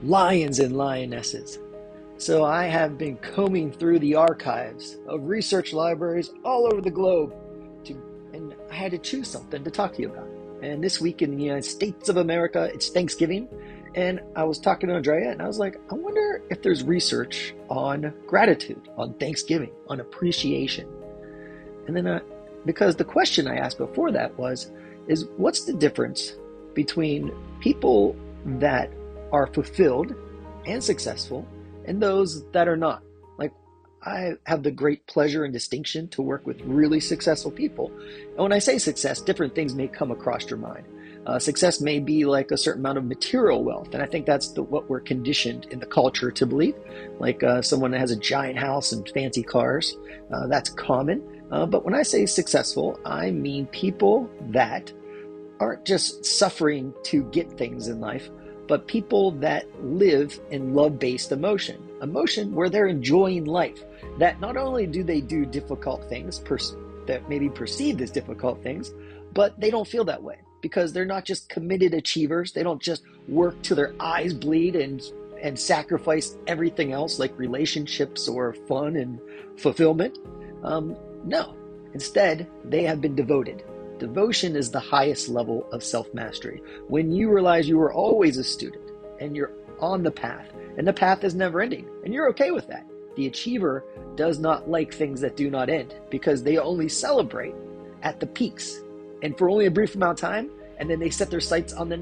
lions and lionesses. So I have been combing through the archives of research libraries all over the globe and I had to choose something to talk to you about. And this week in the United States of America, it's Thanksgiving. And I was talking to Andrea and I was like, I wonder if there's research on gratitude, on Thanksgiving, on appreciation. And then because the question I asked before that is what's the difference between people that are fulfilled and successful and those that are not? Like, I have the great pleasure and distinction to work with really successful people. And when I say success, different things may come across your mind. Success may be like a certain amount of material wealth. And I think that's what we're conditioned in the culture to believe. Like someone that has a giant house and fancy cars, that's common. But when I say successful, I mean people that aren't just suffering to get things in life, but people that live in love-based emotion where they're enjoying life, that not only do they do difficult things that may be perceived as difficult things, but they don't feel that way because they're not just committed achievers. They don't just work till their eyes bleed and sacrifice everything else like relationships or fun and fulfillment. No, instead, they have been devoted. Devotion is the highest level of self-mastery. When you realize you were always a student and you're on the path, and the path is never ending, and you're okay with that. The achiever does not like things that do not end because they only celebrate at the peaks and for only a brief amount of time, and then they set their sights on the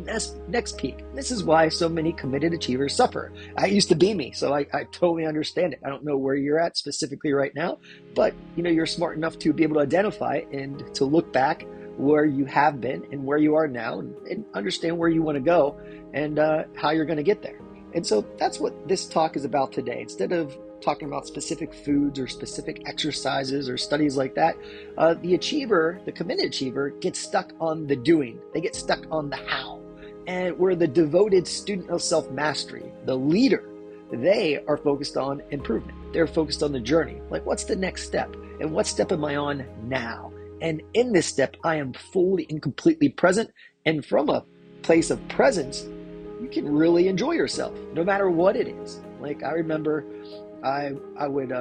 next peak. This is why so many committed achievers suffer. I used to be me, so I totally understand it. I don't know where you're at specifically right now, but you're smart enough to be able to identify and to look back where you have been and where you are now and understand where you want to go and how you're going to get there. And so that's what this talk is about today. Instead of talking about specific foods or specific exercises or studies like that, the committed achiever gets stuck on the doing. They get stuck on the how. And where the devoted student of self-mastery, the leader, they are focused on improvement. They're focused on the journey. Like, what's the next step? And what step am I on now? And in this step, I am fully and completely present. And from a place of presence, you can really enjoy yourself, no matter what it is. Like, I remember I would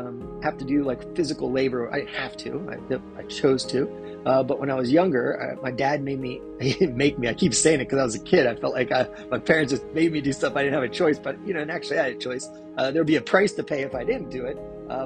have to do like physical labor. I didn't have to, I chose to. But when I was younger, my dad made me, he didn't make me, I keep saying it because I was a kid. I felt like my parents just made me do stuff I didn't have a choice, but and actually I had a choice. There'd be a price to pay if I didn't do it.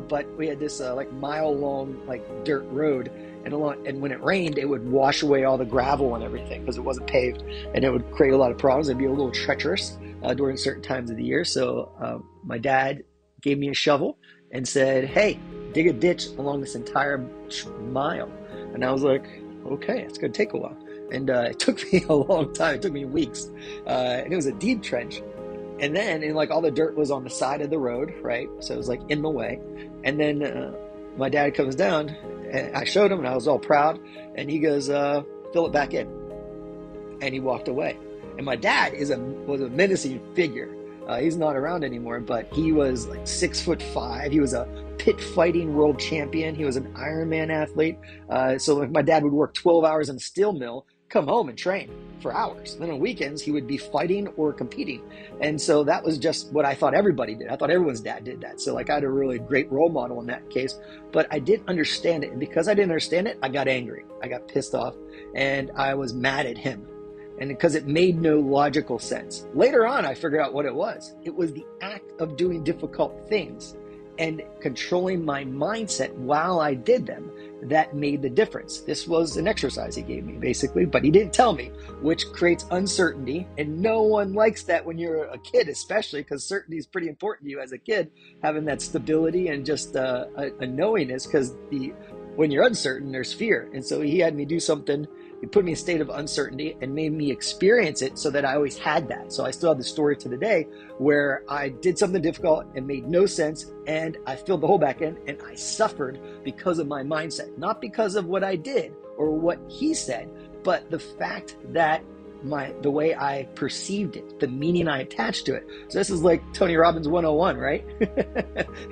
But we had this like mile long like dirt road. And when it rained, it would wash away all the gravel and everything because it wasn't paved, and it would create a lot of problems. It'd be a little treacherous during certain times of the year. So my dad gave me a shovel and said, "Hey, dig a ditch along this entire mile." And I was like, "Okay, it's going to take a while." And it took me a long time. It took me weeks. And it was a deep trench. And then, like, all the dirt was on the side of the road, right? So it was like in the way. And then my dad comes down. And I showed him, and I was all proud. And he goes, "Fill it back in." And he walked away. And my dad was a menacing figure. He's not around anymore, but he was like 6'5". He was a pit fighting world champion. He was an Ironman athlete. So like my dad would work 12 hours in a steel mill, come home and train for hours. Then on weekends, he would be fighting or competing. And so that was just what I thought everybody did. I thought everyone's dad did that. So like I had a really great role model in that case, but I didn't understand it. And because I didn't understand it, I got angry. I got pissed off and I was mad at him. And because it made no logical sense. Later on, I figured out what it was. It was the act of doing difficult things and controlling my mindset while I did them that made the difference. This was an exercise he gave me, basically, but he didn't tell me, which creates uncertainty. And no one likes that when you're a kid, especially because certainty is pretty important to you as a kid, having that stability and just a knowingness, because when you're uncertain, there's fear. And so he had me do something. He put me in a state of uncertainty and made me experience it so that I always had that. So I still have the story to the day where I did something difficult and made no sense, and I filled the hole back in, and I suffered because of my mindset, not because of what I did or what he said, but the fact that the way I perceived it, the meaning I attached to it. So this is like Tony Robbins 101, right?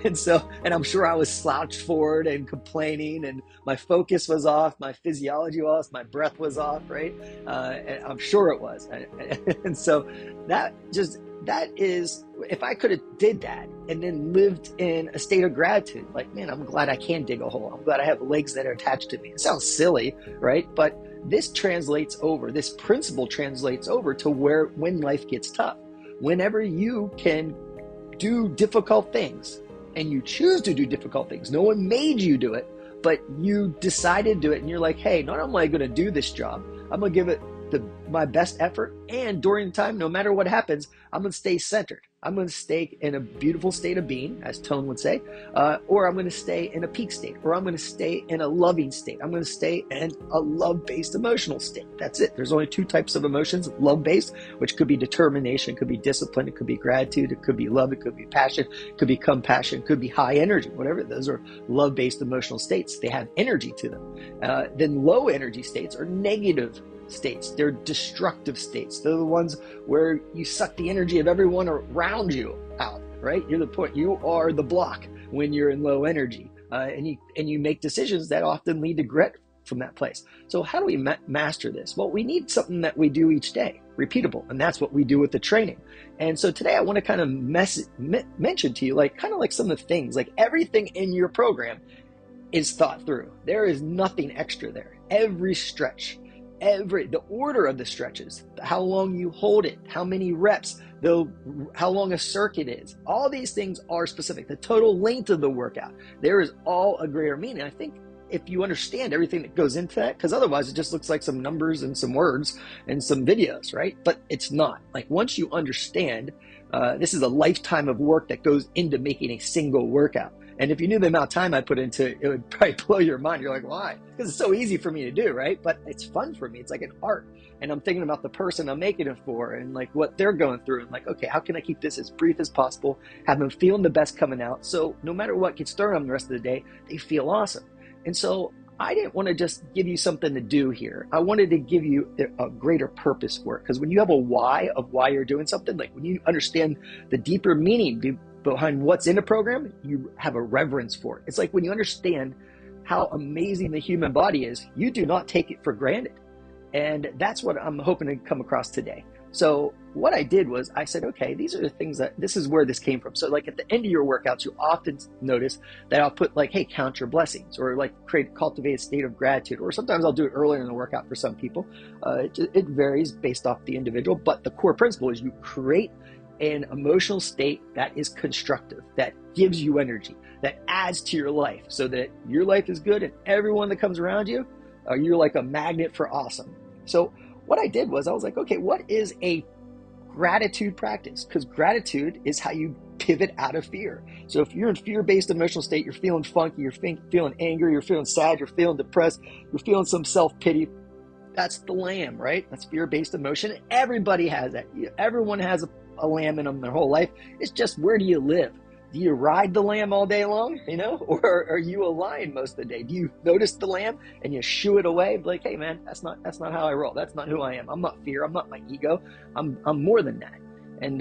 and I'm sure I was slouched forward and complaining, and my focus was off, my physiology was, my breath was off, right? And I'm sure it was. And so that just that is, if I could have did that and then lived in a state of gratitude, like, man, I'm glad I can dig a hole. I'm glad I have legs that are attached to me. It sounds silly, right? But this translates over, this principle translates over to when life gets tough. Whenever you can do difficult things, and you choose to do difficult things, no one made you do it, but you decided to do it, and you're like, hey, not only am I going to do this job, I'm going to give it my best effort, and during the time, no matter what happens, I'm going to stay centered. I'm going to stay in a beautiful state of being, as Tone would say, or I'm going to stay in a peak state, or I'm going to stay in a loving state. I'm going to stay in a love-based emotional state. That's it. There's only two types of emotions: love-based, which could be determination, could be discipline, it could be gratitude, it could be love, it could be passion, it could be compassion, it could be high energy, whatever. Those are love-based emotional states. They have energy to them. Then low energy states are negative states. They're destructive states. They're the ones where you suck the energy of everyone around you out, right? You're the point. You are the block when you're in low energy, and you make decisions that often lead to regret from that place. So how do we master this? Well, we need something that we do each day, repeatable, and that's what we do with the training. And so today I want to kind of mention to you, like, kind of like some of the things, like everything in your program is thought through. There is nothing extra there. Every stretch, the order of the stretches, how long you hold it, how many reps, how long a circuit is, all these things are specific. The total length of the workout, there is all a greater meaning. I think if you understand everything that goes into that, because otherwise it just looks like some numbers and some words and some videos, right? But it's not. Like, once you understand, this is a lifetime of work that goes into making a single workout. And if you knew the amount of time I put into it, it would probably blow your mind. You're like, why? Because it's so easy for me to do, right? But it's fun for me. It's like an art. And I'm thinking about the person I'm making it for and like what they're going through. And like, okay, how can I keep this as brief as possible? Have them feeling the best coming out. So no matter what gets thrown on the rest of the day, they feel awesome. And so I didn't want to just give you something to do here. I wanted to give you a greater purpose for it. Because when you have a why of why you're doing something, like when you understand the deeper meaning behind what's in a program, you have a reverence for it. It's like when you understand how amazing the human body is, you do not take it for granted. And that's what I'm hoping to come across today. So what I did was I said, okay, these are the things this is where this came from. So like at the end of your workouts, you often notice that I'll put like, hey, count your blessings, or like cultivate a state of gratitude. Or sometimes I'll do it earlier in the workout for some people. It varies based off the individual, but the core principle is you create an emotional state that is constructive, that gives you energy, that adds to your life so that your life is good and everyone that comes around you, you're like a magnet for awesome. So what I did was I was like, okay, what is a gratitude practice? Because gratitude is how you pivot out of fear. So if you're in fear-based emotional state, you're feeling funky, you're feeling angry, you're feeling sad, you're feeling depressed, you're feeling some self-pity, that's the lamb, right? That's fear-based emotion. Everybody has that. Everyone has a lamb in them their whole life. It's just, where do you live? Do you ride the lamb all day long, or are you a lion most of the day? Do you notice the lamb and you shoo it away? Like, hey man, that's not how I roll. That's not who I am. I'm not fear. I'm not my ego. I'm more than that. And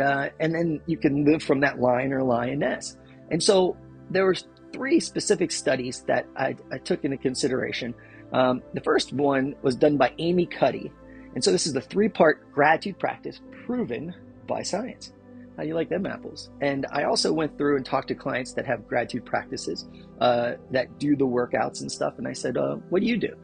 then you can live from that lion or lioness. And so there were 3 specific studies that I took into consideration. The first one was done by Amy Cuddy. And so this is the 3-part gratitude practice proven by science. How do you like them apples? And I also went through and talked to clients that have gratitude practices, that do the workouts and stuff. And I said, what do you do?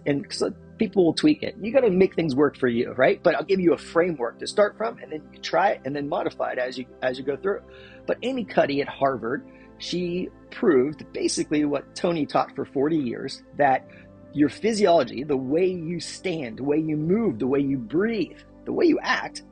And so people will tweak it. You got to make things work for you, right? But I'll give you a framework to start from, and then you try it and then modify it as you go through. But Amy Cuddy at Harvard, she proved basically what Tony taught for 40 years, that your physiology, the way you stand, the way you move, the way you breathe, the way you act,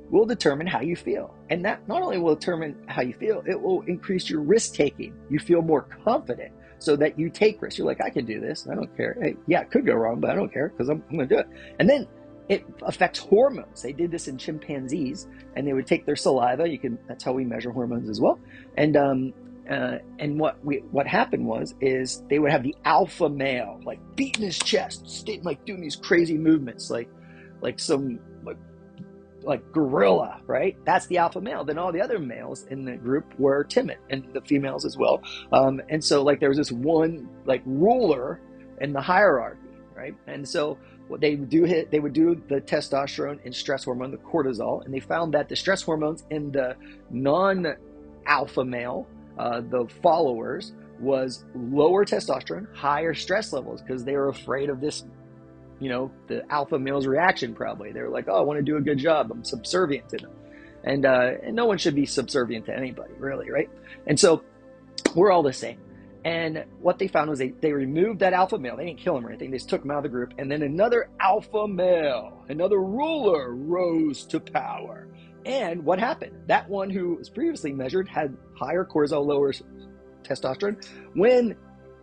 will determine how you feel. And that not only will determine how you feel, it will increase your risk-taking. You feel more confident so that you take risks. You're like, I can do this. I don't care. Hey, yeah, it could go wrong, but I don't care because I'm going to do it. And then it affects hormones. They did this in chimpanzees, and they would take their saliva. That's how we measure hormones as well. And what happened is they would have the alpha male, like beating his chest, like doing these crazy movements, like some gorilla, right? That's the alpha male. Then all the other males in the group were timid, and the females as well. And so like there was this one like ruler in the hierarchy, right? And so what they would do the testosterone and stress hormone, the cortisol, and they found that the stress hormones in the non-alpha male, the followers, was lower testosterone, higher stress levels, because they were afraid of this, the alpha male's reaction. Probably they were like, oh, I want to do a good job, I'm subservient to them. And no one should be subservient to anybody, really, right? And so we're all the same. And what they found was they removed that alpha male. They didn't kill him or anything. They just took him out of the group. And then another alpha male, another ruler, rose to power. And what happened? That one who was previously measured had higher cortisol, lower testosterone. When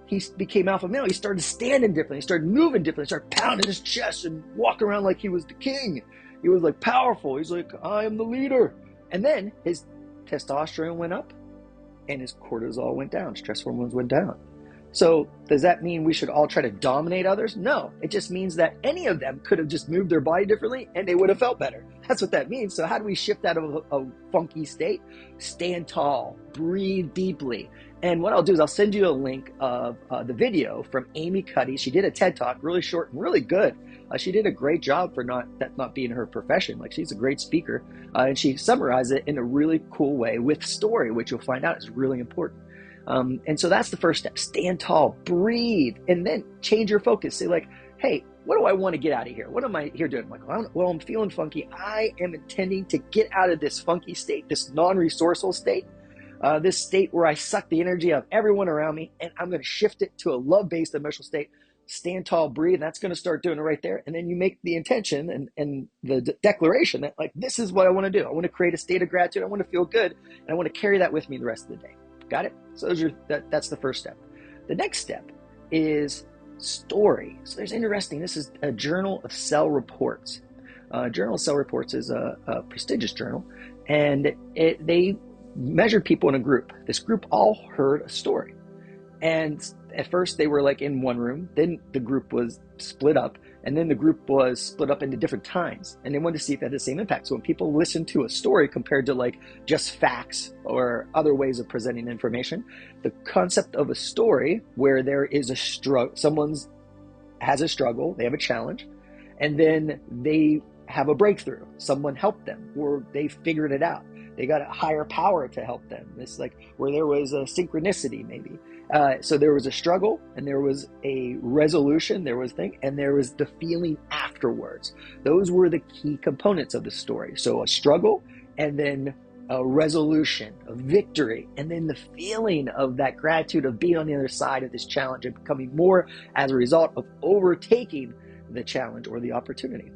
he became alpha male, he started standing differently. He started moving differently. He started pounding his chest and walking around like he was the king. He was like powerful. He's like, I am the leader. And then his testosterone went up and his cortisol went down. Stress hormones went down. So does that mean we should all try to dominate others? No, it just means that any of them could have just moved their body differently and they would have felt better. That's what that means. So how do we shift out of a funky state? Stand tall, breathe deeply. And what I'll do is I'll send you a link of the video from Amy Cuddy. She did a TED Talk, really short and really good. She did a great job for that not being her profession. Like, she's a great speaker. And she summarized it in a really cool way with story, which you'll find out is really important. And so that's the first step. Stand tall, breathe, and then change your focus. Say like, hey, what do I want to get out of here? What am I here doing? I'm like, well, I'm feeling funky. I am intending to get out of this funky state, this non-resourceful state, this state where I suck the energy of everyone around me, and I'm going to shift it to a love-based emotional state. Stand tall, breathe. That's going to start doing it right there. And then you make the intention and the declaration that, like, this is what I want to do. I want to create a state of gratitude. I want to feel good. And I want to carry that with me the rest of the day. Got it? So that's the first step. The next step is story. So there's interesting. This is a Journal of Cell Reports. Journal of Cell Reports is a prestigious journal. And they measured people in a group. This group all heard a story. And at first they were like in one room, then the group was split up, and then the group was split up into different times. And they wanted to see if it had the same impact. So when people listen to a story compared to like just facts or other ways of presenting information, the concept of a story where there is a struggle, someone has a struggle, they have a challenge, and then they have a breakthrough. Someone helped them, or they figured it out. They got a higher power to help them. It's like where there was a synchronicity, maybe. So there was a struggle, and there was a resolution, there was a thing, and there was the feeling afterwards. Those were the key components of the story. So a struggle, and then a resolution, a victory, and then the feeling of that gratitude of being on the other side of this challenge and becoming more as a result of overtaking the challenge or the opportunity.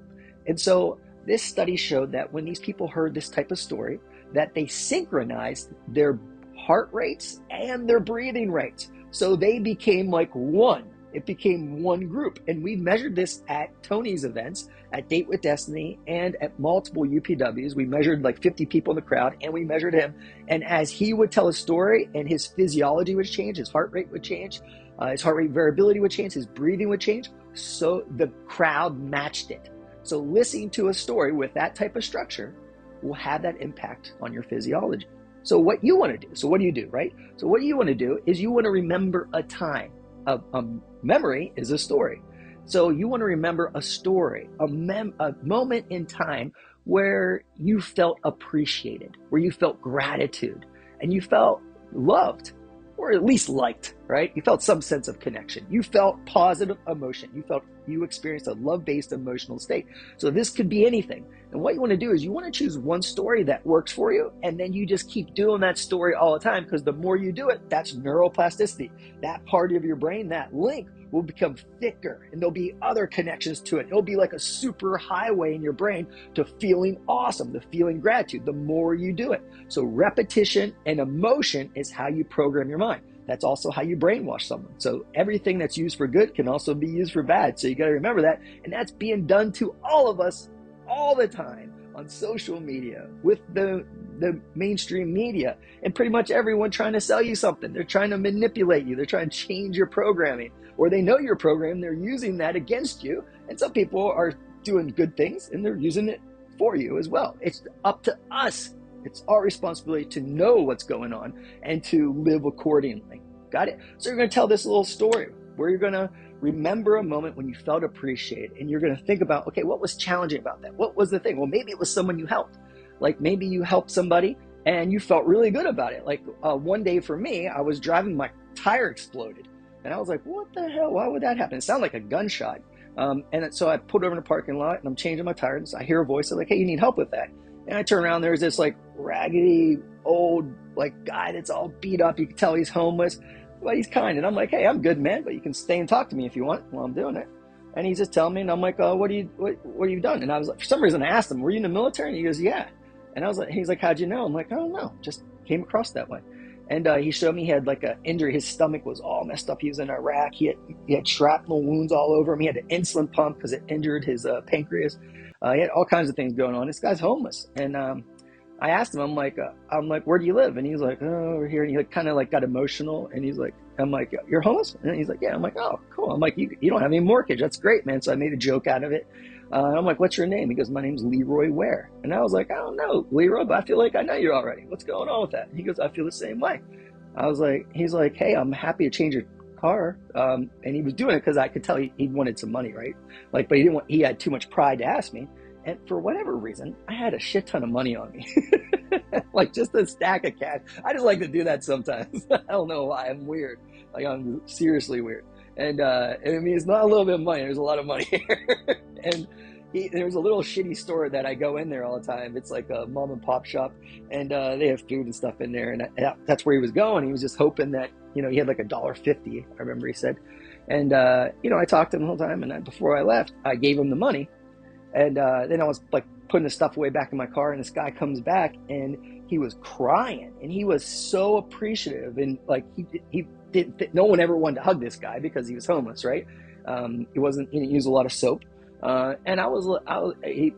And so this study showed that when these people heard this type of story, that they synchronized their heart rates and their breathing rates. So they became like one. It became one group. And we measured this at Tony's events, at Date with Destiny, and at multiple UPWs. We measured like 50 people in the crowd, and we measured him. And as he would tell a story and his physiology would change, his heart rate would change, his heart rate variability would change, his breathing would change. So the crowd matched it. So listening to a story with that type of structure will have that impact on your physiology. So what you want to do, so what do you do, right? So what you want to do is you want to remember a time. A memory is a story. So you want to remember a story, a moment in time where you felt appreciated, where you felt gratitude, and you felt loved, or at least liked, right? You felt some sense of connection. You felt positive emotion. You experienced a love-based emotional state. So this could be anything. And what you want to do is you want to choose one story that works for you, and then you just keep doing that story all the time, because the more you do it, that's neuroplasticity. That part of your brain, that link, will become thicker, and there'll be other connections to it. It'll be like a super highway in your brain to feeling awesome, to feeling gratitude, the more you do it. So repetition and emotion is how you program your mind. That's also how you brainwash someone. So everything that's used for good can also be used for bad. So you got to remember that. And that's being done to all of us all the time on social media, with the mainstream media, and pretty much everyone trying to sell you something. They're trying to manipulate you. They're trying to change your programming, or they know your program. They're using that against you. And some people are doing good things, and they're using it for you as well. It's up to us. It's our responsibility to know what's going on and to live accordingly. Got it? So you're going to tell this little story where you're going to Remember a moment when you felt appreciated, and you're going to think about, okay, what was challenging about that? What was the thing? Well, maybe it was someone you helped. Like maybe you helped somebody and you felt really good about it. Like one day for me, I was driving, my tire exploded. And I was like, what the hell? Why would that happen? It sounded like a gunshot. And so I pulled over in the parking lot and I'm changing my tires. I hear a voice like, hey, you need help with that. And I turn around, there's this like raggedy old like guy that's all beat up. You can tell he's homeless, but he's kind. And I'm like, hey, I'm good, man, but you can stay and talk to me if you want while I'm doing it. And he's just telling me, and I'm like, what have you done? And I was like, for some reason I asked him, were you in the military? And he goes, yeah. And I was like, he's like, how'd you know? I'm like, I don't know, just came across that way. And he showed me he had like an injury. His stomach was all messed up. He was in Iraq. He had shrapnel wounds all over him. He had an insulin pump because it injured his pancreas. He had all kinds of things going on. This guy's homeless. And I asked him, I'm like, where do you live? And he's like, oh, over here. And he like, kind of like got emotional. And he's like, I'm like, you're homeless? And he's like, yeah. I'm like, oh, cool. I'm like, you don't have any mortgage. That's great, man. So I made a joke out of it. And I'm like, what's your name? He goes, my name's Leroy Ware. And I was like, I don't know, Leroy, but I feel like I know you already. What's going on with that? And he goes, I feel the same way. I was like, he's like, hey, I'm happy to change your car. And he was doing it because I could tell he wanted some money, right? Like, but he had too much pride to ask me. And for whatever reason, I had a shit ton of money on me. Like just a stack of cash. I just like to do that sometimes. I don't know why. I'm weird. Like I'm seriously weird. And I mean, it's not a little bit of money. There's a lot of money here. And there's a little shitty store that I go in there all the time. It's like a mom and pop shop, and they have food and stuff in there. And that's where he was going. He was just hoping that, he had like $1.50, I remember he said. And, I talked to him the whole time. And before I left, I gave him the money. And then I was like putting the stuff away back in my car. And this guy comes back and he was crying. And he was so appreciative. And like no one ever wanted to hug this guy because he was homeless, right? He didn't use a lot of soap. And he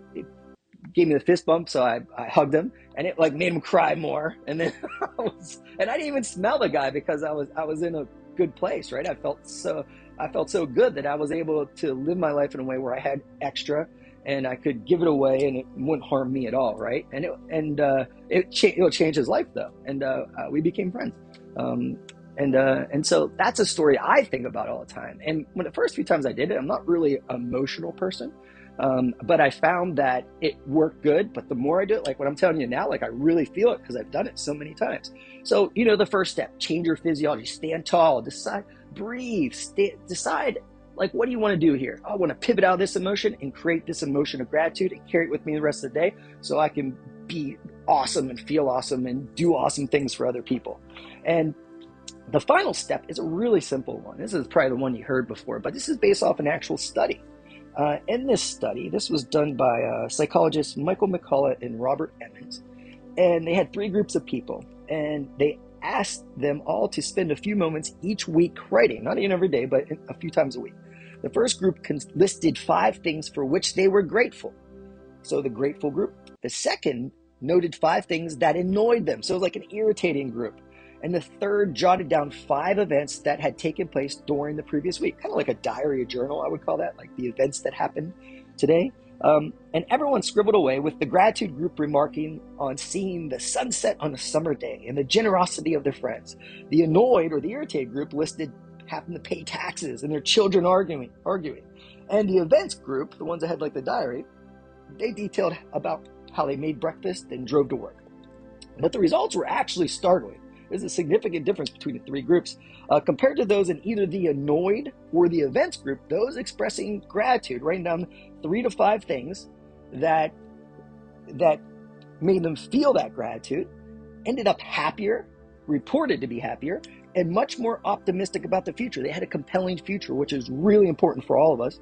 gave me the fist bump, so I hugged him, and it like made him cry more. And then I didn't even smell the guy because I was in a good place, right? I felt so good that I was able to live my life in a way where I had extra, and I could give it away, and it wouldn't harm me at all, right? And it'll change his life though, and we became friends. And so that's a story I think about all the time. And when the first few times I did it, I'm not really an emotional person, but I found that it worked good. But the more I do it, like what I'm telling you now, like I really feel it because I've done it so many times. So, the first step, change your physiology, stand tall, decide, breathe, decide, like, what do you want to do here? I want to pivot out of this emotion and create this emotion of gratitude and carry it with me the rest of the day so I can be awesome and feel awesome and do awesome things for other people. And the final step is a really simple one. This is probably the one you heard before, but this is based off an actual study. In this study, this was done by psychologists Michael McCullough and Robert Emmons, and they had 3 groups of people, and they asked them all to spend a few moments each week writing, not even every day, but a few times a week. The first group listed 5 things for which they were grateful. So the grateful group. The second noted 5 things that annoyed them. So it was like an irritating group. And the third jotted down 5 events that had taken place during the previous week. Kind of like a diary, a journal, I would call that, like the events that happened today. And everyone scribbled away, with the gratitude group remarking on seeing the sunset on a summer day and the generosity of their friends. The annoyed or the irritated group listed having to pay taxes and their children arguing. And the events group, the ones that had like the diary, they detailed about how they made breakfast and drove to work. But the results were actually startling. There's a significant difference between the 3 groups. Compared to those in either the annoyed or the events group, those expressing gratitude, writing down 3 to 5 things that made them feel that gratitude, ended up happier, reported to be happier, and much more optimistic about the future. They had a compelling future, which is really important for all of us.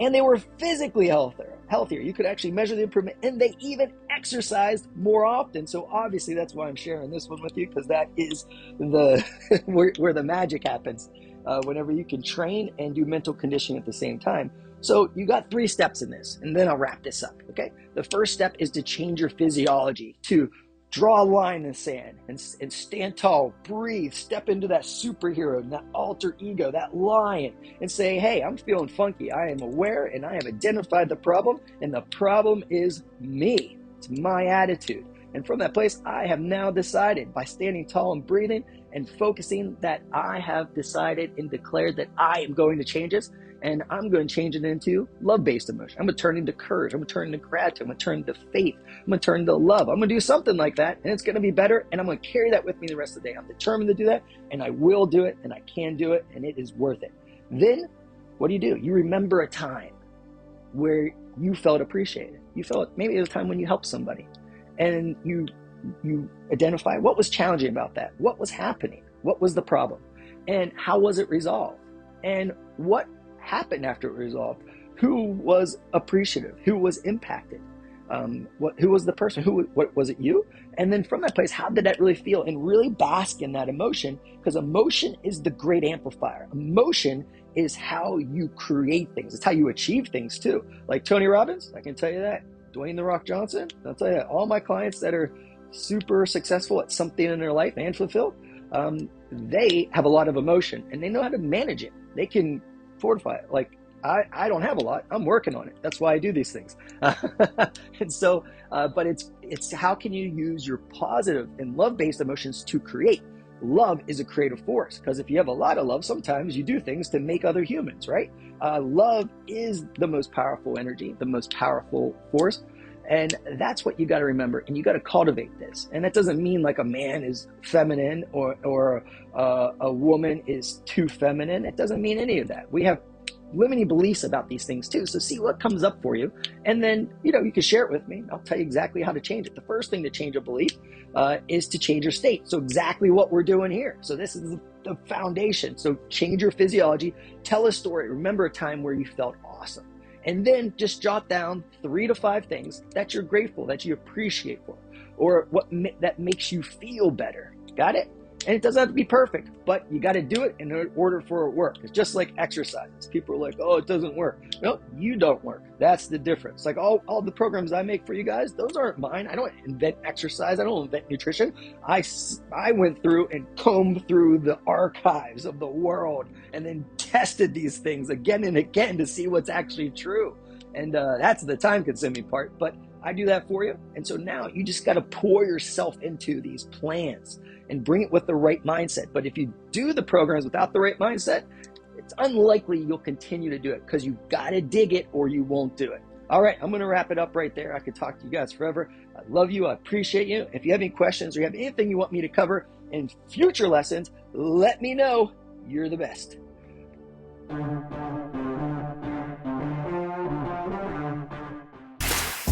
And they were physically healthier. You could actually measure the improvement, and they even exercised more often. So obviously that's why I'm sharing this one with you, because that is the where the magic happens, whenever you can train and do mental conditioning at the same time. So you got 3 steps in this, and then I'll wrap this up, okay? The first step is to change your physiology, to draw a line in the sand and stand tall, breathe, step into that superhero, that alter ego, that lion, and say, hey, I'm feeling funky. I am aware and I have identified the problem, and the problem is me. It's my attitude. And from that place, I have now decided by standing tall and breathing and focusing that I have decided and declared that I am going to change this. And I'm going to change it into love-based emotion. I'm going to turn into courage. I'm going to turn into gratitude. I'm going to turn into faith. I'm going to turn into love. I'm going to do something like that, and it's going to be better, and I'm going to carry that with me the rest of the day. I'm determined to do that, and I will do it, and I can do it, and it is worth it. Then, what do? You remember a time where you felt appreciated. You felt maybe it was a time when you helped somebody, and you identify what was challenging about that, what was happening, what was the problem, and how was it resolved, and what happened after it was resolved, who was appreciative, who was impacted, who was the person, what was it, you? And then from that place, how did that really feel? And really bask in that emotion, because emotion is the great amplifier. Emotion is how you create things. It's how you achieve things too. Like Tony Robbins, I can tell you that. Dwayne "The Rock" Johnson, I'll tell you that. All my clients that are super successful at something in their life and fulfilled, they have a lot of emotion and they know how to manage it. They can fortify it. Like I don't have a lot. I'm working on it. That's why I do these things. And so, but it's how can you use your positive and love-based emotions to create? Love is a creative force, because if you have a lot of love, sometimes you do things to make other humans, right? Love is the most powerful energy, the most powerful force. And that's what you got to remember, and you got to cultivate this. And that doesn't mean like a man is feminine or a woman is too feminine. It doesn't mean any of that. We have limiting beliefs about these things too. So see what comes up for you, and then you can share it with me. I'll tell you exactly how to change it. The first thing to change a belief is to change your state. So exactly what we're doing here. So this is the foundation. So change your physiology. Tell a story. Remember a time where you felt awesome. And then just jot down 3 to 5 things that you're grateful, that you appreciate for, or that makes you feel better. Got it? And it doesn't have to be perfect, but you got to do it in order for it to work. It's just like exercises. People are like, oh, it doesn't work. No, you don't work. That's the difference. Like all the programs I make for you guys, those aren't mine. I don't invent exercise. I don't invent nutrition. I went through and combed through the archives of the world and then tested these things again and again to see what's actually true. And that's the time-consuming part, but I do that for you. And so now you just got to pour yourself into these plans and bring it with the right mindset. But if you do the programs without the right mindset, it's unlikely you'll continue to do it, because you got to dig it or you won't do it. All right, I'm going to wrap it up right there. I could talk to you guys forever. I love you. I appreciate you. If you have any questions or you have anything you want me to cover in future lessons, let me know. You're the best.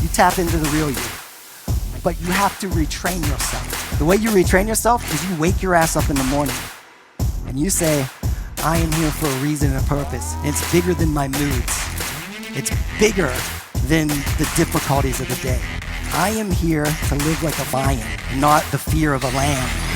You tap into the real you, but you have to retrain yourself. The way you retrain yourself is you wake your ass up in the morning and you say, I am here for a reason and a purpose. And it's bigger than my moods. It's bigger than the difficulties of the day. I am here to live like a lion, not the fear of a lamb.